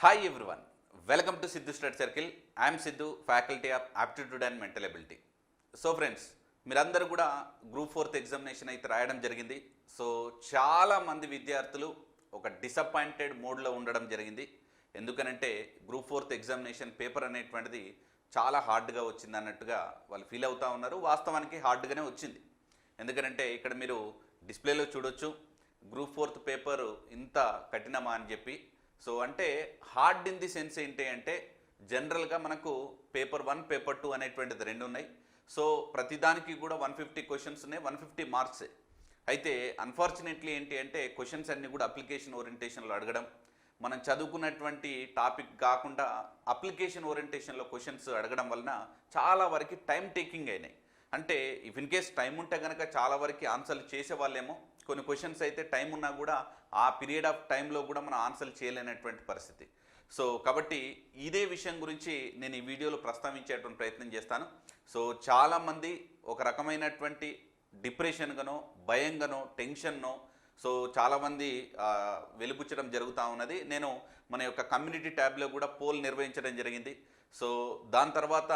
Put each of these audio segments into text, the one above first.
Hi everyone, welcome to Sidhu Study Circle. I am Sidhu, Faculty of Aptitude and Mental Ability. So friends, మీరందరూ కూడా group 4th examination అయితే రాయడం జరిగింది. So చాలామంది విద్యార్థులు ఒక డిసప్పాయింటెడ్ మోడ్లో ఉండడం జరిగింది. ఎందుకనంటే గ్రూప్ 4th ఎగ్జామినేషన్ పేపర్ అనేటువంటిది చాలా హార్డ్గా వచ్చింది అన్నట్టుగా వాళ్ళు ఫీల్ అవుతూ ఉన్నారు. వాస్తవానికి హార్డ్గానే వచ్చింది. ఎందుకనంటే ఇక్కడ మీరు డిస్ప్లేలో చూడొచ్చు, గ్రూప్ 4th పేపర్ ఇంత కఠినమా అని చెప్పి. సో అంటే హార్డ్ ఇన్ ది సెన్స్ ఏంటి అంటే జనరల్గా మనకు పేపర్ 1 పేపర్ 2 అనేటువంటిది రెండు ఉన్నాయి. సో ప్రతిదానికి కూడా 150 క్వశ్చన్స్ ఉన్నాయి, 150 మార్క్సే. అయితే అన్ఫార్చునేట్లీ ఏంటి అంటే క్వశ్చన్స్ అన్నీ కూడా అప్లికేషన్ ఓరియంటేషన్లో అడగడం, మనం చదువుకున్నటువంటి టాపిక్ కాకుండా అప్లికేషన్ ఓరియంటేషన్లో క్వశ్చన్స్ అడగడం వలన చాలా వరకు టైం టేకింగ్ అయినాయి. అంటే ఇఫ్ ఇన్ కేస్ టైం ఉంటే కనుక చాలా వరకు ఆన్సర్లు చేసేవాళ్ళేమో. కొన్ని క్వశ్చన్స్ అయితే టైం ఉన్నా కూడా ఆ పీరియడ్ ఆఫ్ టైంలో కూడా మనం ఆన్సర్లు చేయలేనటువంటి పరిస్థితి. సో కాబట్టి ఇదే విషయం గురించి నేను ఈ వీడియోలో ప్రస్తావించేటువంటి ప్రయత్నం చేస్తాను. సో చాలామంది ఒక రకమైనటువంటి డిప్రెషన్గానో, భయంగానో, టెన్షన్నో సో చాలామంది వెలిపుచ్చడం జరుగుతూ ఉన్నది. నేను మన యొక్క కమ్యూనిటీ ట్యాబ్లో కూడా పోల్ నిర్వహించడం జరిగింది. సో దాని తర్వాత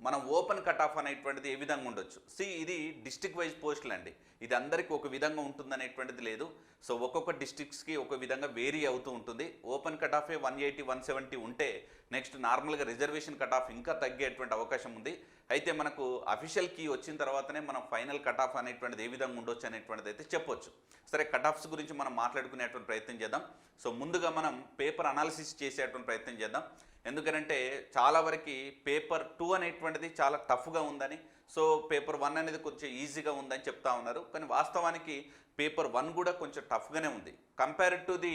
మనం ఓపెన్ కట్ ఆఫ్ అనేటువంటిది ఏ విధంగా ఉండొచ్చు. ఇది డిస్ట్రిక్ట్ వైజ్ పోస్టులు అండి. ఇది అందరికీ ఒక విధంగా ఉంటుందనేటువంటిది లేదు. సో ఒక్కొక్క డిస్ట్రిక్ట్స్కి ఒక విధంగా వేరీ అవుతూ ఉంటుంది. ఓపెన్ కట్ ఆఫే 180, 170 ఉంటే నెక్స్ట్ నార్మల్గా రిజర్వేషన్ కట్ ఆఫ్ ఇంకా తగ్గేటువంటి అవకాశం ఉంది. అయితే మనకు అఫీషియల్ కీ వచ్చిన తర్వాతనే మనం ఫైనల్ కట్ ఆఫ్ అనేటువంటిది ఏ విధంగా ఉండొచ్చు అనేటువంటిది అయితే చెప్పొచ్చు. సరే, కట్ ఆఫ్స్ గురించి మనం మాట్లాడుకునేటువంటి ప్రయత్నం చేద్దాం. సో ముందుగా మనం పేపర్ అనాలిసిస్ చేసేటువంటి ప్రయత్నం చేద్దాం. ఎందుకంటే చాలా వరకు పేపర్ 2 అనేటువంటిది చాలా టఫ్గా ఉందని, సో పేపర్ 1 అనేది కొంచెం ఈజీగా ఉందని చెప్తా ఉన్నారు. కానీ వాస్తవానికి పేపర్ 1 కూడా కొంచెం టఫ్గానే ఉంది. కంపేర్ టు ది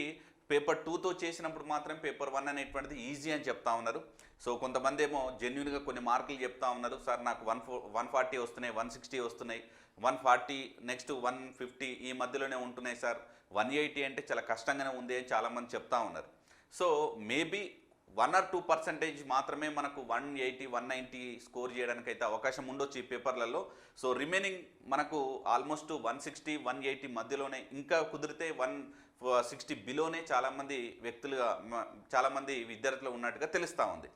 పేపర్ 2తో చేసినప్పుడు మాత్రం పేపర్ 1 అనేటువంటిది ఈజీ అని చెప్తా ఉన్నారు. సో కొంతమంది ఏమో జెన్యున్గా కొన్ని మార్కులు చెప్తా ఉన్నారు. సార్ నాకు 140 వస్తున్నాయి, 160 వస్తున్నాయి, 140 నెక్స్ట్ 150 ఈ మధ్యలోనే ఉంటున్నాయి సార్, 180 అంటే చాలా కష్టంగానే ఉంది అని చాలామంది చెప్తా ఉన్నారు. సో మేబీ 1 or 2% మాత్రమే మనకు 180, 190 స్కోర్ చేయడానికి అయితే అవకాశం ఉండొచ్చు ఈ పేపర్లలో. సో రిమైనింగ్ మనకు ఆల్మోస్ట్ 160, 180 మధ్యలోనే, ఇంకా కుదిరితే 160 బిలోనే చాలామంది వ్యక్తులుగా చాలామంది విద్యార్థులు ఉన్నట్టుగా తెలుస్తూ ఉంది.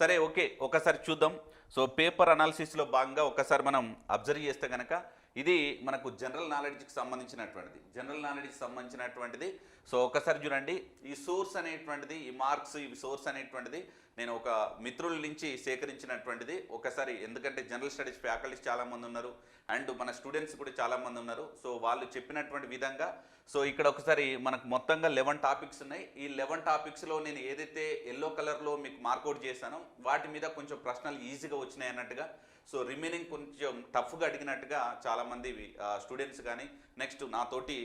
సరే, ఓకే, ఒకసారి చూద్దాం. సో పేపర్ అనాలిసిస్లో భాగంగా ఒకసారి మనం అబ్జర్వ్ చేస్తే కనుక ఇది మనకు జనరల్ నాలెడ్జ్కి సంబంధించినటువంటిది. సో ఒకసారి చూడండి, ఈ సోర్స్ అనేటువంటిది, ఈ మార్క్స్, ఈ సోర్స్ అనేటువంటిది నేను ఒక మిత్రుల నుంచి సేకరించినటువంటిది. ఒకసారి ఎందుకంటే జనరల్ స్టడీస్ ఫ్యాకల్టీస్ చాలామంది ఉన్నారు అండ్ మన స్టూడెంట్స్ కూడా చాలామంది ఉన్నారు. సో వాళ్ళు చెప్పినటువంటి విధంగా సో ఇక్కడ ఒకసారి మనకు మొత్తంగా 11 టాపిక్స్ ఉన్నాయి. ఈ 11 టాపిక్స్లో నేను ఏదైతే ఎల్లో కలర్లో మీకు మార్కౌట్ చేశానో వాటి మీద కొంచెం ప్రశ్నలు ఈజీగా వచ్చినాయి అన్నట్టుగా, సో రిమైనింగ్ కొంచెం టఫ్గా అడిగినట్టుగా చాలామంది స్టూడెంట్స్ కానీ నెక్స్ట్ నాతోటి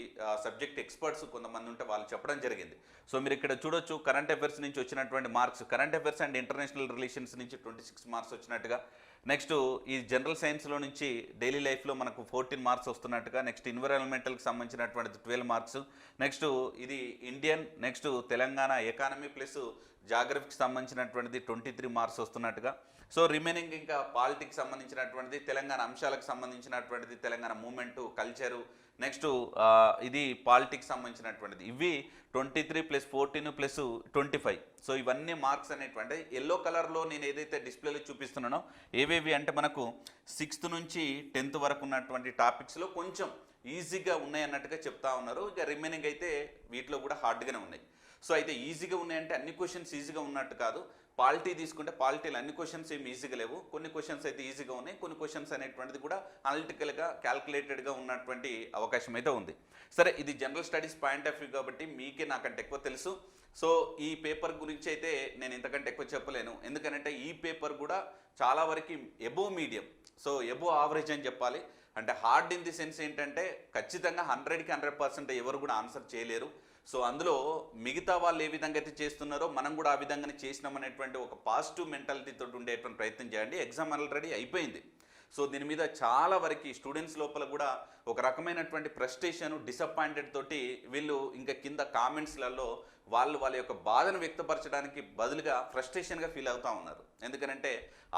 సబ్జెక్ట్ ఎక్స్పర్ట్స్ కొంతమంది ఉంటే వాళ్ళు చెప్పడం జరిగింది. సో మీరు ఇక్కడ చూడొచ్చు, కరెంట్ అఫైర్స్ నుంచి వచ్చినటువంటి marks, current affairs and international relations నుంచి 26 మార్క్స్ వచ్చినట్టుగా, నెక్స్ట్ ఈ జనరల్ సైన్స్లో నుంచి డైలీ లైఫ్లో మనకు 14 మార్క్స్ వస్తున్నట్టుగా, నెక్స్ట్ ఎన్విరాన్మెంటల్కి సంబంధించినటువంటిది 12 మార్క్స్, నెక్స్ట్ ఇది Indian, next Telangana economy plus జాగ్రఫీకి సంబంధించినటువంటిది 23 మార్క్స్ వస్తున్నట్టుగా. సో రిమైనింగ్ ఇంకా పాలిటిక్స్ సంబంధించినటువంటిది, తెలంగాణ అంశాలకు సంబంధించినటువంటిది, తెలంగాణ మూమెంటు, కల్చరు, నెక్స్ట్ ఇది పాలిటిక్స్ సంబంధించినటువంటిది, ఇవి 23 + 14 + 25. సో ఇవన్నీ మార్క్స్ అనేటువంటి ఎల్లో కలర్లో నేను ఏదైతే డిస్ప్లేలో చూపిస్తున్నానో ఏవేవి అంటే మనకు 6th నుంచి 10th వరకు ఉన్నటువంటి టాపిక్స్లో కొంచెం ఈజీగా ఉన్నాయి అన్నట్టుగా చెప్తా ఉన్నారు. ఇక రిమైనింగ్ అయితే వీటిలో కూడా హార్డ్గానే ఉన్నాయి. సో అయితే ఈజీగా ఉన్నాయంటే అన్ని క్వశ్చన్స్ ఈజీగా ఉన్నట్టు కాదు. పాలిటీ తీసుకుంటే పాలిటీలో అన్ని క్వశ్చన్స్ ఏమి ఈజీగా లేవు. కొన్ని క్వశ్చన్స్ అయితే ఈజీగా ఉన్నాయి, కొన్ని క్వశ్చన్స్ అనేటువంటిది కూడా అనలిటికల్గా క్యాల్కులేటెడ్గా ఉన్నటువంటి అవకాశం అయితే ఉంది. సరే, ఇది general studies point of view కాబట్టి మీకే నాకంటే ఎక్కువ తెలుసు. సో ఈ పేపర్ గురించి అయితే నేను ఇంతకంటే ఎక్కువ చెప్పలేను. ఎందుకంటే ఈ పేపర్ కూడా చాలా వరకు above medium, so above average అని చెప్పాలి. అంటే హార్డ్ ఇన్ ది సెన్స్ ఏంటంటే ఖచ్చితంగా 100కి 100% ఎవరు కూడా ఆన్సర్ చేయలేరు. సో అందులో మిగతా వాళ్ళు ఏ విధంగా అయితే చేస్తున్నారో మనం కూడా ఆ విధంగానే చేసినామనేటువంటి ఒక పాజిటివ్ మెంటాలిటీతో ఉండేటువంటి ప్రయత్నం చేయండి. ఎగ్జామ్ ఆల్రెడీ అయిపోయింది. సో దీని మీద చాలా వరకు స్టూడెంట్స్ లోపల కూడా ఒక రకమైనటువంటి ఫ్రస్ట్రేషన్, డిసప్పాయింటెడ్ తోటి వీళ్ళు ఇంకా కింద కామెంట్స్లలో వాళ్ళ యొక్క బాధను వ్యక్తపరచడానికి బదులుగా ఫ్రస్ట్రేషన్గా ఫీల్ అవుతూ ఉన్నారు. ఎందుకంటే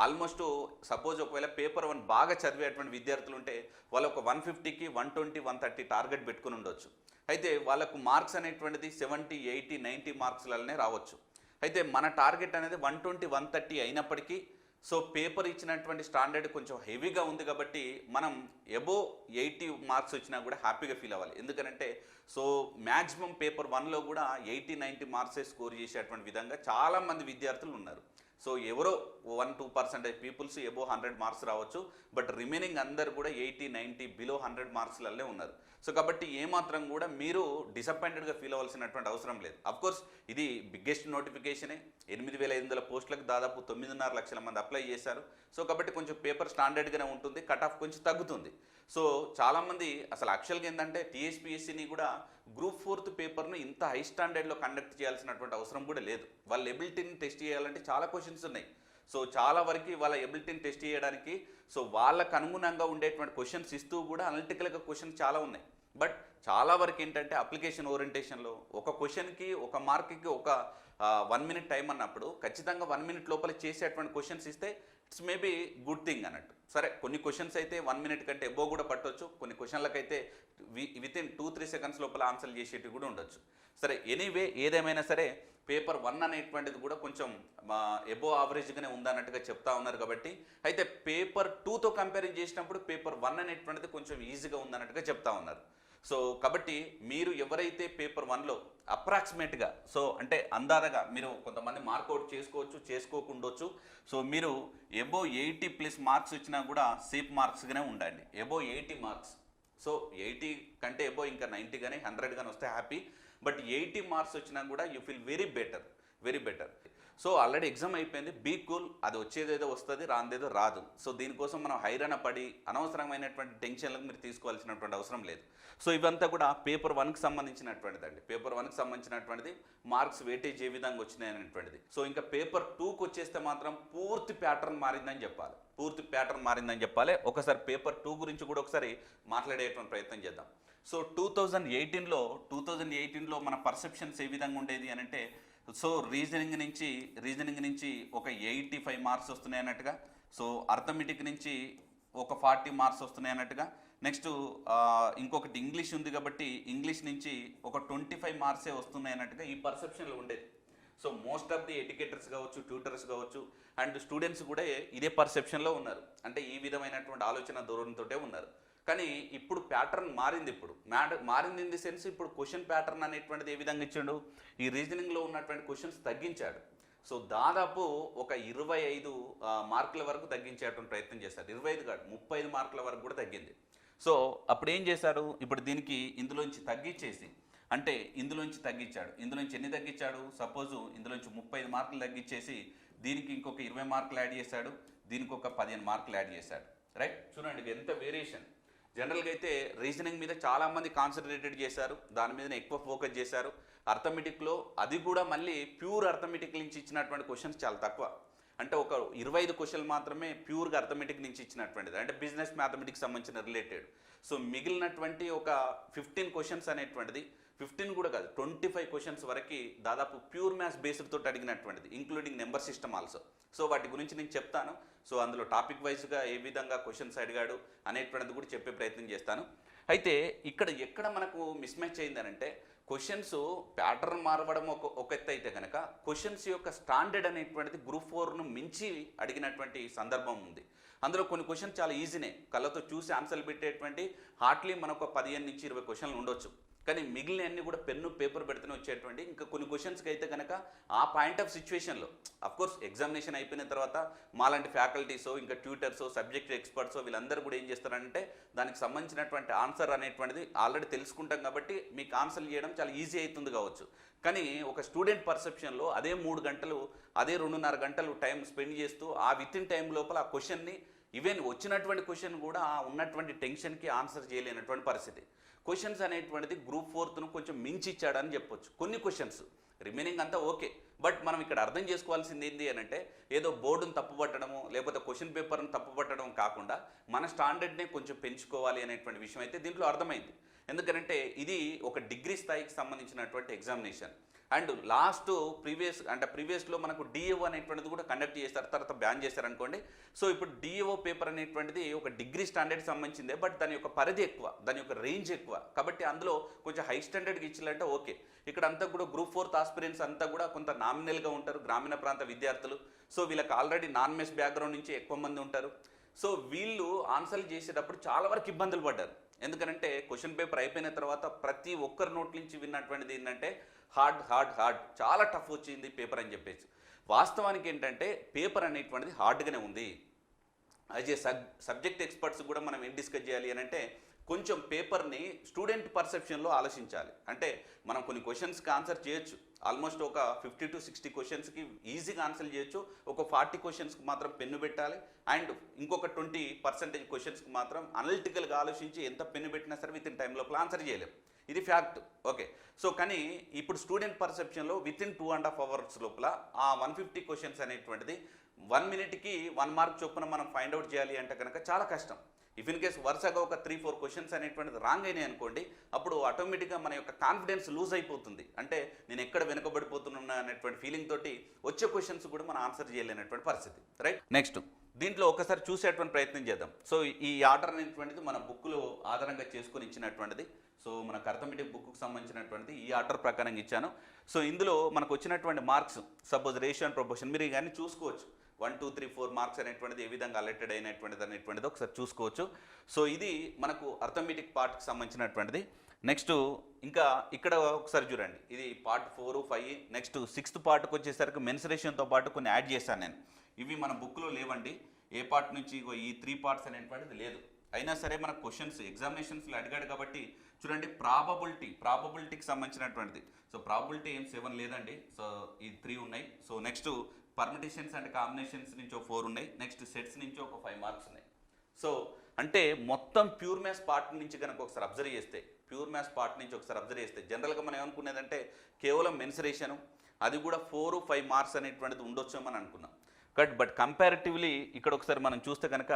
ఆల్మోస్ట్ సపోజ్ ఒకవేళ పేపర్ 1 బాగా చదివేటువంటి విద్యార్థులు ఉంటే వాళ్ళు ఒక 150కి 120, 130 టార్గెట్ పెట్టుకుని ఉండొచ్చు. అయితే వాళ్ళకు మార్క్స్ అనేటువంటిది 70, 80, 90 మార్క్స్లనే రావచ్చు. అయితే మన టార్గెట్ అనేది 120 130 అయినప్పటికీ సో పేపర్ ఇచ్చినటువంటి స్టాండర్డ్ కొంచెం హెవీగా ఉంది కాబట్టి మనం ఎబో 80 మార్క్స్ వచ్చినా కూడా హ్యాపీగా ఫీల్ అవ్వాలి. ఎందుకంటే సో మ్యాక్సిమం పేపర్ 1లో కూడా 80 90 మార్క్సే స్కోర్ చేసేటువంటి విధంగా చాలామంది విద్యార్థులు ఉన్నారు. సో ఎవరో 1-2% పీపుల్స్ ఎబో 100 మార్క్స్ రావచ్చు, బట్ రిమైనింగ్ అందరు కూడా 80 90 బిలో 100 మార్క్స్లల్లే ఉన్నారు. సో కాబట్టి ఏమాత్రం కూడా మీరు డిసప్పాయింటెడ్గా ఫీల్ అవ్వాల్సినటువంటి అవసరం లేదు. అఫ్కోర్స్ ఇది బిగ్గెస్ట్ నోటిఫికేషనే, 8500 పోస్టులకు దాదాపు 9.5 లక్షల మంది అప్లై చేశారు. సో కాబట్టి కొంచెం పేపర్ స్టాండర్డ్గానే ఉంటుంది, కట్ ఆఫ్ కొంచెం తగ్గుతుంది. సో చాలామంది అసలు యాక్చువల్గా ఏంటంటే టీఎస్పీఎస్సీని కూడా గ్రూప్ 4 పేపర్ను ఇంత హై స్టాండర్డ్లో కండక్ట్ చేయాల్సినటువంటి అవసరం కూడా లేదు. వాళ్ళ ఎబిలిటీని టెస్ట్ చేయాలంటే చాలా క్వశ్చన్స్ ఉన్నాయి. సో చాలా వరకు వాళ్ళ ఎబిలిటీని టెస్ట్ చేయడానికి సో వాళ్ళకు అనుగుణంగా ఉండేటువంటి క్వశ్చన్స్ ఇస్తూ కూడా అనలిటికల్గా క్వశ్చన్స్ చాలా ఉన్నాయి. బట్ చాలా వరకు ఏంటంటే అప్లికేషన్ ఓరియంటేషన్లో ఒక క్వశ్చన్కి ఒక మార్క్కి ఒక 1 మినిట్ టైం అన్నప్పుడు ఖచ్చితంగా 1 మినిట్ లోపల చేసేటువంటి క్వశ్చన్స్ ఇస్తే ఇట్స్ మేబీ గుడ్ థింగ్ అన్నట్టు. సరే కొన్ని క్వశ్చన్స్ అయితే 1 మినిట్ కంటే ఎబో కూడా పట్టవచ్చు, కొన్ని క్వశ్చన్లకైతే వితిన్ 2-3 సెకండ్స్ లోపల ఆన్సర్ చేసేటివి కూడా ఉండొచ్చు. సరే ఎనీవే ఏదేమైనా సరే పేపర్ 1 అనేటువంటిది కూడా కొంచెం ఎబో యావరేజ్గానే ఉందన్నట్టుగా చెప్తా ఉన్నారు. కాబట్టి అయితే పేపర్ 2తో కంపేర్ చేసినప్పుడు పేపర్ 1 అనేటువంటిది కొంచెం ఈజీగా ఉందన్నట్టుగా చెప్తా ఉన్నారు. సో కాబట్టి మీరు ఎవరైతే పేపర్ 1లో అప్రాక్సిమేట్గా సో అంటే అందాదగా మీరు కొంతమంది మార్కౌట్ చేసుకోవచ్చు, చేసుకోకుండొచ్చు. సో మీరు ఎబో 80+ మార్క్స్ వచ్చినా కూడా సేఫ్ మార్క్స్గానే ఉండండి. ఎబో 80 మార్క్స్, సో 80 కంటే ఎబో ఇంకా 90 కానీ 100 కానీ వస్తే హ్యాపీ. బట్ 80 మార్క్స్ వచ్చినా కూడా you feel very better. So already exam అయిపోయింది, బీ కూల్, అది వచ్చేదేదో వస్తుంది, రాందేదో రాదు. సో దీనికోసం మనం హైరాణ పడి అనవసరమైనటువంటి టెన్షన్లకు మీరు తీసుకోవాల్సినటువంటి అవసరం లేదు. సో ఇవంతా కూడా పేపర్ 1కి సంబంధించినటువంటిది అండి. పేపర్ 1కి సంబంధించినటువంటిది మార్క్స్ వెయిటేజ్ ఏ విధంగా వచ్చినాయి అనేటువంటిది. సో ఇంకా పేపర్ 2కి వచ్చేస్తే మాత్రం పూర్తి ప్యాటర్న్ మారిందని చెప్పాలి. ఒకసారి పేపర్ 2 గురించి కూడా ఒకసారి మాట్లాడేటువంటి ప్రయత్నం చేద్దాం. సో 2018లో మన పర్సెప్షన్స్ ఏ విధంగా ఉండేది అని అంటే సో రీజనింగ్ నుంచి ఒక 85 మార్క్స్ వస్తున్నాయి అన్నట్టుగా, సో అర్థమెటిక్ నుంచి ఒక 40 మార్క్స్ వస్తున్నాయి అన్నట్టుగా, నెక్స్ట్ ఇంకొకటి ఇంగ్లీష్ ఉంది కాబట్టి ఇంగ్లీష్ నుంచి ఒక 25 మార్క్సే వస్తున్నాయి అన్నట్టుగా ఈ పర్సెప్షన్లో ఉండేది. So most of the educators కావచ్చు, ట్యూటర్స్ కావచ్చు అండ్ స్టూడెంట్స్ కూడా ఇదే పర్సెప్షన్లో ఉన్నారు. అంటే ఈ విధమైనటువంటి ఆలోచన ధోరణితోటే ఉన్నారు. కానీ ఇప్పుడు ప్యాటర్న్ మారింది. మారింది ఇన్ ది సెన్స్ ఇప్పుడు క్వశ్చన్ ప్యాటర్న్ అనేటువంటిది ఏ విధంగా ఇచ్చాడు, ఈ రీజనింగ్లో ఉన్నటువంటి క్వశ్చన్స్ తగ్గించాడు. సో దాదాపు ఒక 25 మార్కుల వరకు తగ్గించేటువంటి ప్రయత్నం చేశారు. 25 కాదు 35 మార్కుల వరకు కూడా తగ్గింది. సో అప్పుడు ఏం చేశారు, ఇప్పుడు దీనికి ఇందులోంచి తగ్గించేసి అంటే ఇందులోంచి ఎన్ని తగ్గించాడు, సపోజు ఇందులోంచి 35 మార్కులు తగ్గించేసి దీనికి ఇంకొక 20 మార్కులు యాడ్ చేశాడు, దీనికి ఒక 15 మార్కులు యాడ్ చేశాడు. రైట్, చూడండి ఎంత వేరియేషన్. జనరల్గా అయితే రీజనింగ్ మీద చాలామంది కాన్సన్ట్రేటెడ్ చేశారు, దాని మీదనే ఎక్కువ ఫోకస్ చేశారు. అర్థమెటిక్లో అది కూడా మళ్ళీ ప్యూర్ అర్థమెటిక్ నుంచి ఇచ్చినటువంటి క్వశ్చన్స్ చాలా తక్కువ. అంటే ఒక 25 క్వశ్చన్లు మాత్రమే ప్యూర్గా అర్థమెటిక్ నుంచి ఇచ్చినటువంటిది, అంటే బిజినెస్ మ్యాథమెటిక్స్ సంబంధించిన రిలేటెడ్. సో మిగిలినటువంటి ఒక 15 క్వశ్చన్స్ అనేటువంటిది 15 కూడా కాదు 25 క్వశ్చన్స్ వరకు దాదాపు ప్యూర్ మ్యాథ్స్ బేస్డ్ తోటి అడిగినటువంటిది, including number system also. So వాటి గురించి నేను చెప్తాను. సో అందులో టాపిక్ వైజ్గా ఏ విధంగా క్వశ్చన్స్ అడిగాడు అనేటువంటిది కూడా చెప్పే ప్రయత్నం చేస్తాను. అయితే ఎక్కడ మనకు మిస్ మ్యాచ్ అయిందనంటే క్వశ్చన్స్ ప్యాటర్న్ మారవడం ఒక ఎత్తు అయితే కనుక క్వశ్చన్స్ యొక్క స్టాండర్డ్ అనేటువంటిది గ్రూప్ 4ను మించి అడిగినటువంటి సందర్భం ఉంది. అందులో కొన్ని క్వశ్చన్స్ చాలా ఈజీనే, కళ్ళతో చూసి ఆన్సర్లు పెట్టేటువంటి హార్డ్లీ మనకు 15 నుంచి 20 క్వశ్చన్లు ఉండొచ్చు. కానీ మిగిలిన అన్ని కూడా పెన్ను పేపర్ పెడితేనే వచ్చేటువంటి ఇంకా కొన్ని క్వశ్చన్స్కి అయితే కనుక ఆ పాయింట్ ఆఫ్ సిచ్యువేషన్లో అఫ్కోర్స్ ఎగ్జామినేషన్ అయిపోయిన తర్వాత మాలాంటి ఫ్యాకల్టీసో ఇంకా ట్యూటర్సో సబ్జెక్ట్ ఎక్స్పర్ట్సో వీళ్ళందరూ కూడా ఏం చేస్తారంటే దానికి సంబంధించినటువంటి ఆన్సర్ అనేటువంటిది ఆల్రెడీ తెలుసుకుంటాం కాబట్టి మీకు ఆన్సర్ చేయడం చాలా ఈజీ అవుతుంది కావచ్చు. కానీ ఒక స్టూడెంట్ పర్సెప్షన్లో అదే 3 గంటలు అదే 2.5 గంటలు టైం స్పెండ్ చేస్తూ ఆ విత్ ఇన్ టైం లోపల ఆ క్వశ్చన్ని ఈవెన్ వచ్చినటువంటి క్వశ్చన్ కూడా ఉన్నటువంటి టెన్షన్కి ఆన్సర్ చేయలేనటువంటి పరిస్థితి. క్వశ్చన్స్ అనేటువంటిది గ్రూప్ 4ను కొంచెం మించి ఇచ్చాడని చెప్పొచ్చు. కొన్ని క్వశ్చన్స్ రిమైనింగ్ అంతా ఓకే, బట్ మనం ఇక్కడ అర్థం చేసుకోవాల్సింది ఏంటి అని అంటే ఏదో బోర్డును తప్పుపట్టడము లేకపోతే క్వశ్చన్ పేపర్ను తప్పుపట్టడం కాకుండా మన స్టాండర్డ్నే కొంచెం పెంచుకోవాలి అనేటువంటి విషయం అయితే దీంట్లో అర్థమైంది. ఎందుకంటే ఇది ఒక డిగ్రీ స్థాయికి సంబంధించినటువంటి ఎగ్జామినేషన్. అండ్ లాస్ట్ ప్రీవియస్లో మనకు డిఏఓ అనేటువంటిది కూడా కండక్ట్ చేస్తారు, తర్వాత బ్యాన్ చేశారు అనుకోండి. సో ఇప్పుడు డిఏఓ పేపర్ అనేటువంటిది ఒక డిగ్రీ స్టాండర్డ్కి సంబంధించిందే, బట్ దాని యొక్క పరిధి ఎక్కువ, దాని యొక్క రేంజ్ ఎక్కువ, కాబట్టి అందులో కొంచెం హై స్టాండర్డ్కి ఇచ్చినట్టే ఓకే. ఇక్కడ అంతా కూడా గ్రూప్ 4 ఆస్పిరెంట్స్ అంతా కూడా కొంత నామినల్గా ఉంటారు, గ్రామీణ ప్రాంత విద్యార్థులు. సో వీళ్ళకి ఆల్రెడీ నాన్ మెస్ బ్యాక్గ్రౌండ్ నుంచి ఎక్కువ మంది ఉంటారు. సో వీళ్ళు ఆన్సర్లు చేసేటప్పుడు చాలా వరకు ఇబ్బందులు పడ్డారు. ఎందుకంటే క్వశ్చన్ పేపర్ అయిపోయిన తర్వాత ప్రతి ఒక్కరి నోట్ నుంచి విన్నటువంటిది ఏంటంటే హార్డ్ చాలా టఫ్ వచ్చింది పేపర్ అని చెప్పేసి. వాస్తవానికి ఏంటంటే పేపర్ అనేటువంటిది హార్డ్గానే ఉంది. యాజ్ ఏ సబ్జెక్ట్ ఎక్స్పర్ట్స్ కూడా మనం ఏం డిస్కస్ చేయాలి అని అంటే కొంచెం పేపర్ని స్టూడెంట్ పర్సెప్షన్లో ఆలోచించాలి. అంటే మనం కొన్ని క్వశ్చన్స్కి ఆన్సర్ చేయొచ్చు, ఆల్మోస్ట్ ఒక 50 to 60 క్వశ్చన్స్కి ఈజీగా ఆన్సర్ చేయొచ్చు. ఒక 40 క్వశ్చన్స్కి మాత్రం పెన్ను పెట్టాలి, అండ్ ఇంకొక 20% క్వశ్చన్స్కి మాత్రం అనలిటికల్గా ఆలోచించి ఎంత పెన్ను పెట్టినా సరే విత్ ఇన్ టైం లోపల ఆన్సర్ చేయలేం. ఇది ఫ్యాక్ట్, ఓకే. సో కానీ ఇప్పుడు స్టూడెంట్ పర్సెప్షన్లో విత్ ఇన్ 2.5 hours లోపల ఆ 150 క్వశ్చన్స్ అనేటువంటిది 1 minute-కి 1 mark చొప్పున మనం ఫైండ్ అవుట్ చేయాలి అంటే కనుక చాలా కష్టం. ఇఫ్ ఇన్ కేస్ వరుసగా ఒక 3-4 క్వశ్చన్స్ అనేటువంటిది రాంగ్ అయినాయి అనుకోండి, అప్పుడు ఆటోమేటిక్గా మన యొక్క కాన్ఫిడెన్స్ లూజ్ అయిపోతుంది. అంటే నేను ఎక్కడ వెనుకబడిపోతున్నా అనేటువంటి ఫీలింగ్ తోటి వచ్చే క్వశ్చన్స్ కూడా మనం ఆన్సర్ చేయలేనటువంటి పరిస్థితి, రైట్. నెక్స్ట్ దీంట్లో ఒకసారి చూసేటువంటి ప్రయత్నం చేద్దాం. సో ఈ ఆర్డర్ అనేటువంటిది మన బుక్లో ఆధారంగా చేసుకొని ఇచ్చినటువంటిది. సో మనకు అర్థమెటిక్ బుక్కు సంబంధించినటువంటిది ఈ ఆర్డర్ ప్రకారం ఇచ్చాను. సో ఇందులో మనకు వచ్చినటువంటి marks suppose ratio and proportion మీరు కానీ చూసుకోవచ్చు. 1, 2, 3, 4 మార్క్స్ అనేటువంటిది ఏ విధంగా అలెక్టెడ్ అనేటువంటిది ఒకసారి చూసుకోవచ్చు. సో ఇది మనకు అర్థమెటిక్ పార్ట్కి సంబంధించినటువంటిది. నెక్స్ట్ ఇంకా ఇక్కడ ఒకసారి చూడండి, ఇది పార్ట్ 4, 5. నెక్స్ట్ 6th పార్ట్కి వచ్చేసరికి మెన్సురేషన్తో పాటు కొన్ని యాడ్ చేశాను నేను. ఇవి మన బుక్లో లేవండి. ఏ పార్ట్ నుంచి ఈ 3 parts అనేటువంటిది లేదు. అయినా సరే మన క్వశ్చన్స్ ఎగ్జామినేషన్స్లో అడిగాడు కాబట్టి చూడండి, ప్రాబబిలిటీకి సంబంధించినటువంటిది. సో ప్రాబబిలిటీ ఏం 7 లేదండి. సో ఈ 3 ఉన్నాయి. So next permutations and combinations నుంచి ఒక 4 ఉన్నాయి. నెక్స్ట్ సెట్స్ నుంచి ఒక 5 marks ఉన్నాయి. సో అంటే మొత్తం ప్యూర్ మ్యాథ్స్ పార్ట్ నుంచి కనుక ఒకసారి అబ్జర్వ్ చేస్తే జనరల్గా మనం ఏమనుకునేదంటే కేవలం మెన్సురేషను, అది కూడా 4, 5 marks అనేటువంటిది ఉండొచ్చామని అనుకున్నాం. బట్ కంపారిటివ్లీ ఇక్కడ ఒకసారి మనం చూస్తే కనుక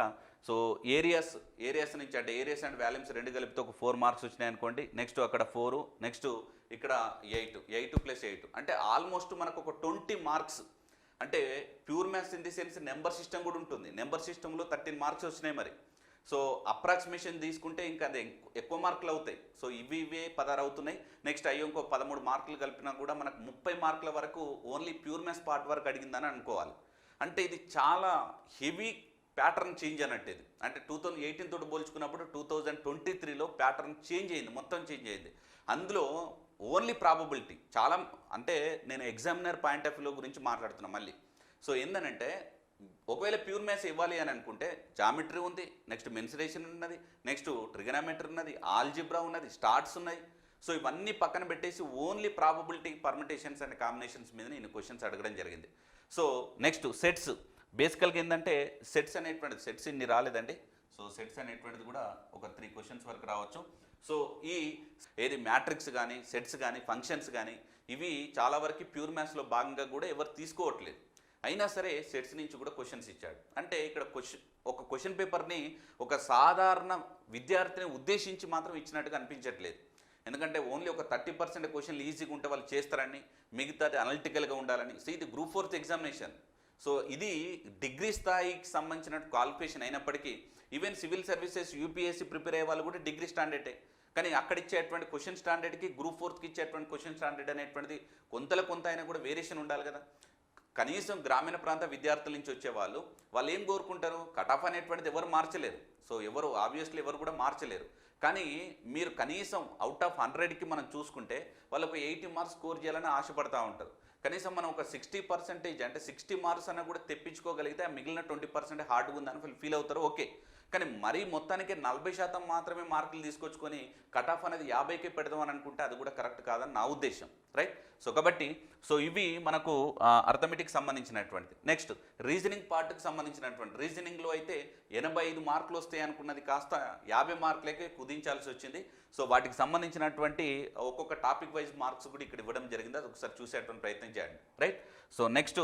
సో ఏరియాస్ నుంచి అంటే ఏరియాస్ అండ్ వాల్యూమ్స్ రెండు కలిపితే ఒక 4 marks వచ్చినాయి అనుకోండి. నెక్స్ట్ అక్కడ 4, నెక్స్ట్ ఇక్కడ 8 + 8 అంటే ఆల్మోస్ట్ మనకు ఒక 20 marks. అంటే pure maths in the sense number system కూడా ఉంటుంది. నెంబర్ సిస్టంలో 13 marks వచ్చినాయి మరి. సో అప్రాక్సిమేషన్ తీసుకుంటే ఇంకా అదే ఎక్కువ మార్కులు అవుతాయి. సో ఇవే 16 అవుతున్నాయి. నెక్స్ట్ అయ్యో ఇంకో 13 మార్కులు కలిపినా కూడా మనకు 30 marks వరకు ఓన్లీ ప్యూర్ మ్యాథ్స్ పార్ట్ వరకు అడిగిందని అనుకోవాలి. అంటే ఇది చాలా హెవీ ప్యాటర్న్ చేంజ్ అన్నట్టు. ఇది అంటే 2018 తోటి పోల్చుకున్నప్పుడు 2023లో ప్యాటర్న్ చేంజ్ అయింది, మొత్తం చేంజ్ అయింది. అందులో ఓన్లీ ప్రాబబిలిటీ చాలా, అంటే నేను ఎగ్జామినర్ పాయింట్ ఆఫ్ వ్యూ గురించి మాట్లాడుతున్నా మళ్ళీ. సో ఏంటంటే ఒకవేళ ప్యూర్ మ్యాథ్స్ ఇవ్వాలి అని అనుకుంటే జామెట్రీ ఉంది, నెక్స్ట్ మెన్సురేషన్ ఉన్నది, నెక్స్ట్ ట్రిగనామెట్రీ ఉన్నది, ఆల్జిబ్రా ఉన్నది, స్టార్ట్స్ ఉన్నాయి. సో ఇవన్నీ పక్కన పెట్టేసి only probability, permutations and combinations మీద నేను క్వశ్చన్స్ అడగడం జరిగింది. సో నెక్స్ట్ సెట్స్, బేసికల్గా ఏంటంటే సెట్స్ ఇన్ని రాలేదండి. సో సెట్స్ అనేటువంటిది కూడా ఒక 3 questions వరకు రావచ్చు. సో ఏది మ్యాట్రిక్స్ కానీ, సెట్స్ కానీ, ఫంక్షన్స్ కానీ ఇవి చాలా వరకు ప్యూర్ మ్యాథ్స్లో భాగంగా కూడా ఎవరు తీసుకోవట్లేదు. అయినా సరే సెట్స్ నుంచి కూడా క్వశ్చన్స్ ఇచ్చాడు. అంటే ఇక్కడ ఒక క్వశ్చన్ పేపర్ని ఒక సాధారణ విద్యార్థిని ఉద్దేశించి మాత్రం ఇచ్చినట్టుగా అనిపించట్లేదు. ఎందుకంటే ఓన్లీ ఒక 30% క్వశ్చన్లు ఈజీగా ఉంటే వాళ్ళు చేస్తారని, మిగతాది అనలిటికల్గా ఉండాలని. సో ఇది గ్రూప్ 4th ఎగ్జామినేషన్. సో ఇది డిగ్రీ స్థాయికి సంబంధించిన క్వాలిఫికేషన్ అయినప్పటికీ even civil services UPSC prepare అయ్యే వాళ్ళు కూడా డిగ్రీ స్టాండర్డే. కానీ అక్కడ ఇచ్చేటువంటి క్వశ్చన్ స్టాండర్డ్కి గ్రూప్ 4కి ఇచ్చేటువంటి క్వశ్చన్ స్టాండర్డ్ అనేటువంటిది కొంత అయినా కూడా వేరియేషన్ ఉండాలి కదా. కనీసం గ్రామీణ ప్రాంత విద్యార్థుల నుంచి వచ్చేవాళ్ళు ఏం కోరుకుంటారు, కట్ ఆఫ్ అనేటువంటిది ఎవరు మార్చలేరు. సో ఆబ్వియస్లీ ఎవరు కూడా మార్చలేరు. కానీ మీరు కనీసం అవుట్ ఆఫ్ 100కి మనం చూసుకుంటే వాళ్ళకు 80 marks స్కోర్ చేయాలని ఆశపడతా ఉంటారు. కనీసం మనం ఒక 60% అంటే 60 marks అన్న కూడా తెప్పించుకోగలిగితే ఆ మిగిలిన 20% హార్డ్గా ఉందని ఫీల్ అవుతారు, ఓకే. కానీ మరీ మొత్తానికి 40% మాత్రమే మార్కులు తీసుకొచ్చుకొని కట్ ఆఫ్ అనేది 50కే పెడదామని అనుకుంటే అది కూడా కరెక్ట్ కాదని నా ఉద్దేశం, రైట్. సో కాబట్టి ఇవి మనకు అర్థమెటిక్ సంబంధించినటువంటిది. నెక్స్ట్ రీజనింగ్ పార్ట్కి సంబంధించినటువంటి రీజనింగ్లో అయితే 85 మార్కులు వస్తాయి అనుకున్నది కాస్త 50 మార్కులకే కుదించాల్సి వచ్చింది. సో వాటికి సంబంధించినటువంటి ఒక్కొక్క టాపిక్ వైజ్ మార్క్స్ కూడా ఇక్కడ ఇవ్వడం జరిగింది. అది ఒకసారి చూసేటువంటి ప్రయత్నం చేయండి, రైట్. సో నెక్స్ట్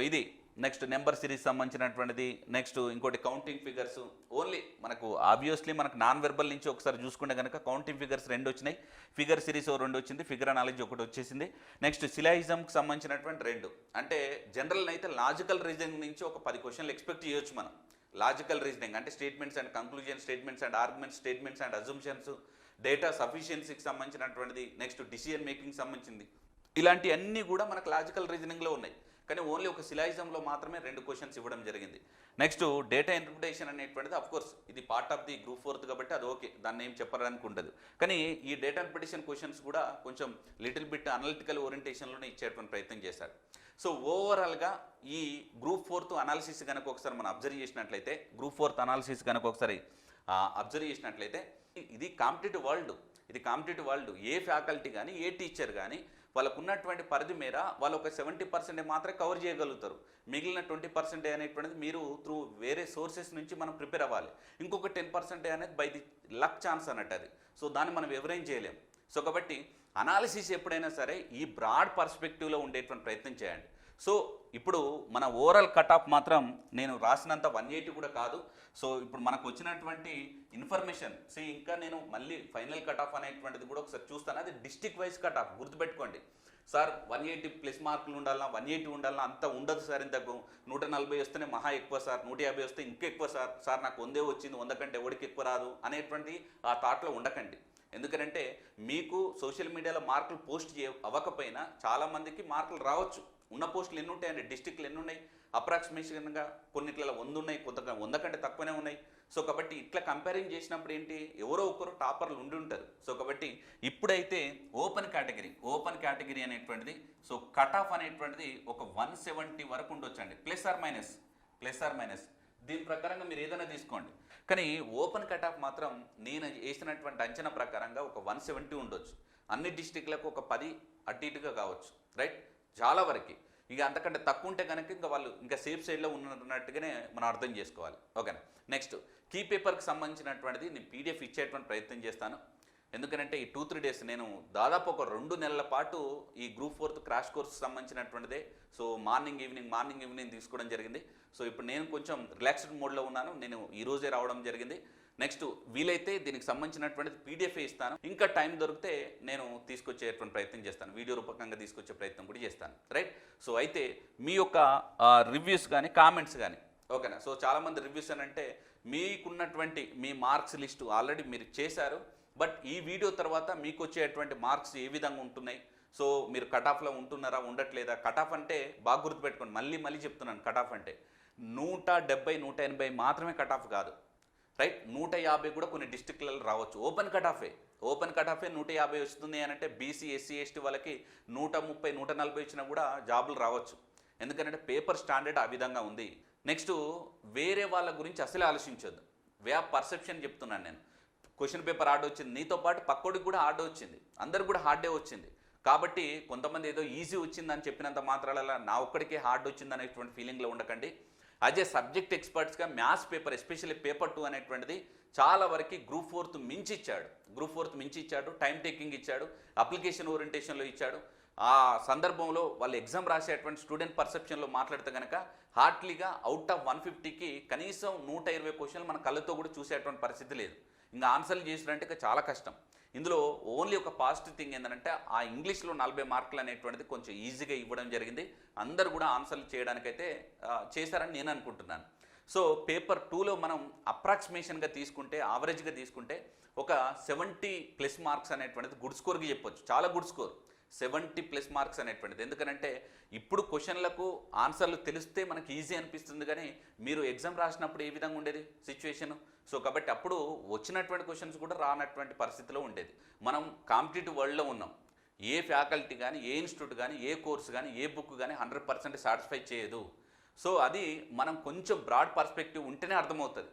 ఇది నెక్స్ట్ నెంబర్ సిరీస్ సంబంధించినటువంటిది, నెక్స్ట్ ఇంకోటి కౌంటింగ్ ఫిగర్స్. ఓన్లీ మనకు ఆబ్వియస్లీ మనకు నాన్ వెర్బల్ నుంచి ఒకసారి చూసుకుంటే కనుక కౌంటింగ్ ఫిగర్స్ 2 వచ్చినాయి, ఫిగర్ సిరీస్ 2 వచ్చింది, ఫిగర్ అనాలజీ 1 వచ్చేసింది. నెక్స్ట్ సిలాయిజంకి సంబంధించినటువంటి 2. అంటే జనరల్ అయితే లాజికల్ రీజనింగ్ నుంచి ఒక 10 క్వశ్చన్లు ఎక్స్పెక్ట్ చేయొచ్చు మనం. లాజికల్ రీజనింగ్ అంటే statements and conclusion, statements and arguments, statements and assumptions, data సఫిషియన్సీకి సంబంధించినటువంటిది, నెక్స్ట్ డిసిజన్ మేకింగ్ సంబంధించింది, ఇలాంటి అన్నీ కూడా మనకు లాజికల్ రీజనింగ్లో ఉన్నాయి. కానీ ఓన్లీ ఒక సిలాయిజంలో మాత్రమే 2 క్వశ్చన్స్ ఇవ్వడం జరిగింది. నెక్స్ట్ డేటా ఇంటర్ప్రిటేషన్ అనేటువంటిది అఫ్కోర్స్ ఇది పార్ట్ ఆఫ్ ది గ్రూప్ 4 కాబట్టి అది ఓకే, దాన్ని ఏం చెప్పడానికి ఉండదు. కానీ ఈ డేటా ఇంటర్ప్రిటేషన్ క్వశ్చన్స్ కూడా కొంచెం లిటిల్ బిట్ అనలిటికల్ ఓరియంటేషన్లోనే ఇచ్చేటువంటి ప్రయత్నం చేశారు. సో ఓవరాల్గా ఈ గ్రూప్ 4 అనాలిసిస్ కనుక ఒకసారి మనం అబ్జర్వ్ చేసినట్లయితే, గ్రూప్ 4 అనాలిసిస్ కనుక ఒకసారి అబ్జర్వ్ చేసినట్లయితే, ఇది కాంపిటేటివ్ వరల్డ్. ఇది కాంపిటేటివ్ వరల్డ్. ఏ ఫ్యాకల్టీ కానీ ఏ టీచర్ కానీ వాళ్ళకు ఉన్నటువంటి పరిధి మేర వాళ్ళు ఒక 70% మాత్రమే కవర్ చేయగలుగుతారు. మిగిలిన 20% అనేటువంటిది మీరు త్రూ వేరే సోర్సెస్ నుంచి మనం ప్రిపేర్ అవ్వాలి. ఇంకొక 10% అనేది బై ది లక్ ఛాన్స్ అన్నట్టు అది. సో దాన్ని మనం ఎవరేం చేయలేం. సో కాబట్టి అనాలిసిస్ ఎప్పుడైనా సరే ఈ బ్రాడ్ పర్స్పెక్టివ్లో ఉండేటువంటి ప్రయత్నం చేయండి. సో ఇప్పుడు మన ఓవరాల్ కట్ ఆఫ్ మాత్రం నేను రాసినంత 180 కూడా కాదు. సో ఇప్పుడు మనకు వచ్చినటువంటి ఇన్ఫర్మేషన్ ఇంకా నేను మళ్ళీ ఫైనల్ కట్ ఆఫ్ అనేటువంటిది కూడా ఒకసారి చూస్తాను. అది డిస్ట్రిక్ట్ వైజ్ కట్ ఆఫ్ గుర్తుపెట్టుకోండి. సార్ 180 ప్లస్ మార్కులు ఉండాలన్నా, 180 ఉండాలన్నా, అంత ఉండదు సార్. ఇంతకు 140 వస్తేనే మహా ఎక్కువ సార్, 150 వస్తే ఇంకెక్కువ సార్, సార్ నాకు 100 వచ్చింది, 100 కంటే ఎవరికి ఎక్కువ రాదు అనేటువంటి ఆ థాట్లో ఉండకండి. ఎందుకంటే మీకు సోషల్ మీడియాలో మార్కులు పోస్ట్ అవ్వకపోయినా చాలామందికి మార్కులు రావచ్చు. ఉన్న పోస్టులు ఎన్ని ఉంటాయండి, డిస్టిక్లు ఎన్ని ఉన్నాయి, అప్రాక్సిమేషన్గా కొన్నిట్లలో 100 ఉన్నాయి, కొంత 100 కంటే తక్కువనే ఉన్నాయి. సో కాబట్టి ఇట్లా కంపేరింగ్ చేసినప్పుడు ఏంటి, ఎవరో ఒకరు టాపర్లు ఉండి ఉంటారు. సో కాబట్టి ఇప్పుడైతే ఓపెన్ కేటగిరీ అనేటువంటిది సో కట్ ఆఫ్ అనేటువంటిది ఒక 170 వరకు ఉండొచ్చండి, ప్లస్ ఆర్ మైనస్. దీని ప్రకారంగా మీరు ఏదైనా తీసుకోండి. కానీ ఓపెన్ కట్ ఆఫ్ మాత్రం నేను వేసినటువంటి అంచనా ప్రకారంగా ఒక 170 ఉండొచ్చు. అన్ని డిస్టిక్లకు ఒక 10 అటు ఇటుగా కావచ్చు, రైట్, చాలా వరకు. ఇక అంతకంటే తక్కువ ఉంటే కనుక ఇంకా వాళ్ళు ఇంకా సేఫ్ సైడ్లో ఉన్నట్టుగానే మనం అర్థం చేసుకోవాలి. ఓకేనా. నెక్స్ట్ కీ పేపర్కి సంబంధించినటువంటిది నేను పీడిఎఫ్ ఇచ్చేటువంటి ప్రయత్నం చేస్తాను. ఎందుకంటే ఈ 2-3 డేస్ నేను దాదాపు ఒక 2 నెలల పాటు ఈ గ్రూప్ 4 క్రాష్ కోర్స్ సంబంధించినటువంటిదే. సో మార్నింగ్ ఈవినింగ్ తీసుకోవడం జరిగింది. సో ఇప్పుడు నేను కొంచెం రిలాక్స్డ్ మోడ్లో ఉన్నాను. నేను ఈరోజే రావడం జరిగింది. నెక్స్ట్ వీలైతే దీనికి సంబంధించినటువంటిది పీడిఎఫ్ ఇస్తాను. ఇంకా టైం దొరికితే నేను తీసుకొచ్చేటువంటి ప్రయత్నం చేస్తాను, వీడియో రూపకంగా తీసుకొచ్చే ప్రయత్నం కూడా చేస్తాను, రైట్. సో అయితే మీ యొక్క రివ్యూస్ కానీ కామెంట్స్ కానీ, ఓకేనా. సో చాలామంది రివ్యూస్ అని అంటే మీకున్నటువంటి మీ మార్క్స్ లిస్టు ఆల్రెడీ మీరు చేశారు. బట్ ఈ వీడియో తర్వాత మీకు వచ్చేటువంటి మార్క్స్ ఏ విధంగా ఉంటున్నాయి, సో మీరు కట్ ఆఫ్లో ఉంటున్నారా ఉండట్లేదా. కట్ ఆఫ్ అంటే బాగా గుర్తుపెట్టుకోండి, మళ్ళీ చెప్తున్నాను, కట్ ఆఫ్ అంటే 170, 180 మాత్రమే కట్ ఆఫ్ కాదు, రైట్. 150 కూడా కొన్ని డిస్ట్రిక్ట్లలో రావచ్చు. ఓపెన్ కట్ ఆఫే 150 వస్తుంది అని అంటే బీసీ, ఎస్సీ, ఎస్టీ వాళ్ళకి 130, 140 వచ్చినా కూడా జాబులు రావచ్చు. ఎందుకంటే పేపర్ స్టాండర్డ్ ఆ విధంగా ఉంది. నెక్స్ట్ వేరే వాళ్ళ గురించి అసలే ఆలోచించొద్దు. వే ఆఫ్ పర్సెప్షన్ చెప్తున్నాను నేను. క్వశ్చన్ పేపర్ హార్డ్ వచ్చింది, నీతో పాటు పక్కోడికి కూడా హార్డ్ వచ్చింది, అందరికి కూడా హార్డే వచ్చింది. కాబట్టి కొంతమంది ఏదో ఈజీ వచ్చిందని చెప్పినంత మాత్రాల నా ఒక్కడికే హార్డ్ వచ్చింది అనేటువంటి ఫీలింగ్లో ఉండకండి. అదే సబ్జెక్ట్ ఎక్స్పర్ట్స్గా మ్యాథ్స్ పేపర్, ఎస్పెషల్లీ పేపర్ 2 అనేటువంటిది చాలా వరకు గ్రూప్ 4 మించి ఇచ్చాడు. టైం టేకింగ్ ఇచ్చాడు, అప్లికేషన్ ఓరియంటేషన్లో ఇచ్చాడు. ఆ సందర్భంలో వాళ్ళు ఎగ్జామ్ రాసేటువంటి స్టూడెంట్ పర్సెప్షన్లో మాట్లాడితే కనుక హార్ట్లీగా అవుట్ ఆఫ్ 150కి కనీసం 120 క్వశ్చన్లు మన కళ్ళతో కూడా చూసేటువంటి పరిస్థితి లేదు. ఇంకా ఆన్సర్లు చేసినంటే ఇక చాలా కష్టం. ఇందులో ఓన్లీ ఒక పాజిటివ్ థింగ్ ఏంటంటే ఆ ఇంగ్లీష్లో 40 మార్కులు అనేటువంటిది కొంచెం ఈజీగా ఇవ్వడం జరిగింది. అందరూ కూడా ఆన్సర్లు చేయడానికైతే చేశారని నేను అనుకుంటున్నాను. సో పేపర్ 2లో మనం అప్రాక్సిమేషన్గా తీసుకుంటే, యావరేజ్గా తీసుకుంటే ఒక 70+ మార్క్స్ అనేటువంటిది గుడ్ స్కోర్కి చెప్పొచ్చు, చాలా గుడ్ స్కోర్. 70+ మార్క్స్ అనేటువంటిది. ఎందుకంటే ఇప్పుడు క్వశ్చన్లకు ఆన్సర్లు తెలిస్తే మనకి ఈజీ అనిపిస్తుంది, కానీ మీరు ఎగ్జామ్ రాసినప్పుడు ఏ విధంగా ఉండేది సిచ్యువేషన్. సో కాబట్టి అప్పుడు వచ్చినటువంటి క్వశ్చన్స్ కూడా రానటువంటి పరిస్థితిలో ఉండేది. మనం కాంపిటేటివ్ వరల్డ్లో ఉన్నాం. ఏ ఫ్యాకల్టీ కానీ, ఏ ఇన్స్టిట్యూట్ కానీ, ఏ కోర్సు కానీ, ఏ బుక్ కానీ 100% సాటిస్ఫై చేయదు. సో అది మనం కొంచెం బ్రాడ్ పర్స్పెక్టివ్ ఉంటేనే అర్థమవుతుంది.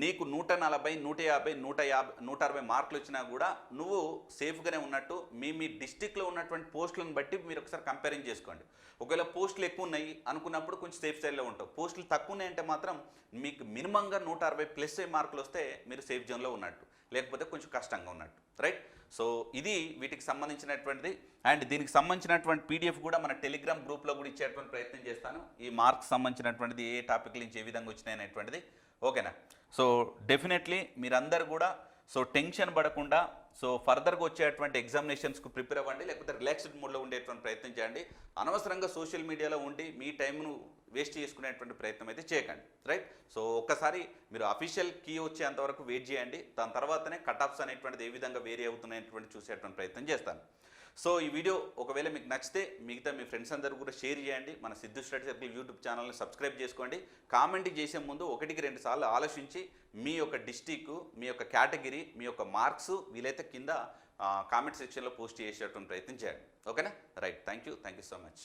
నీకు 140, 150, 160 మార్కులు వచ్చినా కూడా నువ్వు సేఫ్గానే ఉన్నట్టు. మీ డిస్టిక్లో ఉన్నటువంటి పోస్టులను బట్టి మీరు ఒకసారి కంపేరింగ్ చేసుకోండి. ఒకవేళ పోస్టులు ఎక్కువ ఉన్నాయి అనుకున్నప్పుడు కొంచెం సేఫ్ సైడ్లో ఉంటావు. పోస్టులు తక్కువ ఉన్నాయంటే మాత్రం మీకు మినిమంగా 160+ మార్కులు వస్తే మీరు సేఫ్ జోన్లో ఉన్నట్టు, లేకపోతే కొంచెం కష్టంగా ఉన్నట్టు, రైట్? సో ఇది వీటికి సంబంధించినటువంటిది. అండ్ దీనికి సంబంధించినటువంటి పీడిఎఫ్ కూడా మన టెలిగ్రామ్ గ్రూప్లో కూడా ఇచ్చేటువంటి ప్రయత్నం చేస్తాను. ఈ మార్క్స్ సంబంధించినటువంటిది ఏ టాపిక్ నుంచి ఏ విధంగా వచ్చినాయి అనేటువంటిది, ఓకేనా? సో డెఫినెట్లీ మీరందరూ కూడా సో టెన్షన్ పడకుండా సో ఫర్దర్గా వచ్చేటువంటి ఎగ్జామినేషన్స్కు ప్రిపేర్ అవ్వండి, లేకపోతే రిలాక్స్డ్ మోడ్లో ఉండేటువంటి ప్రయత్నం చేయండి. అనవసరంగా సోషల్ మీడియాలో ఉండి మీ టైంను వేస్ట్ చేసుకునేటువంటి ప్రయత్నం అయితే చేయకండి, రైట్? సో ఒక్కసారి మీరు అఫీషియల్ కీ వచ్చేంతవరకు వెయిట్ చేయండి. దాని తర్వాతనే కట్ ఆఫ్స్ అనేటువంటిది ఏ విధంగా వేరీ అవుతున్నాయటువంటి చూసేటువంటి ప్రయత్నం చేస్తాను. సో ఈ వీడియో ఒకవేళ మీకు నచ్చితే మిగతా మీ ఫ్రెండ్స్ అందరూ కూడా షేర్ చేయండి. మన సిద్ధు స్టడీ సర్కిల్ యూట్యూబ్ ఛానల్ని సబ్స్క్రైబ్ చేసుకోండి. కామెంట్ చేసే ముందు 1-2 సార్లు ఆలోచించి మీ యొక్క డిస్టిక్, మీ యొక్క కేటగిరీ, మీ యొక్క మార్క్స్ వీలైతే కింద కామెంట్ సెక్షన్లో పోస్ట్ చేసేటువంటి ప్రయత్నం చేయండి, ఓకేనా? Right, thank you so much.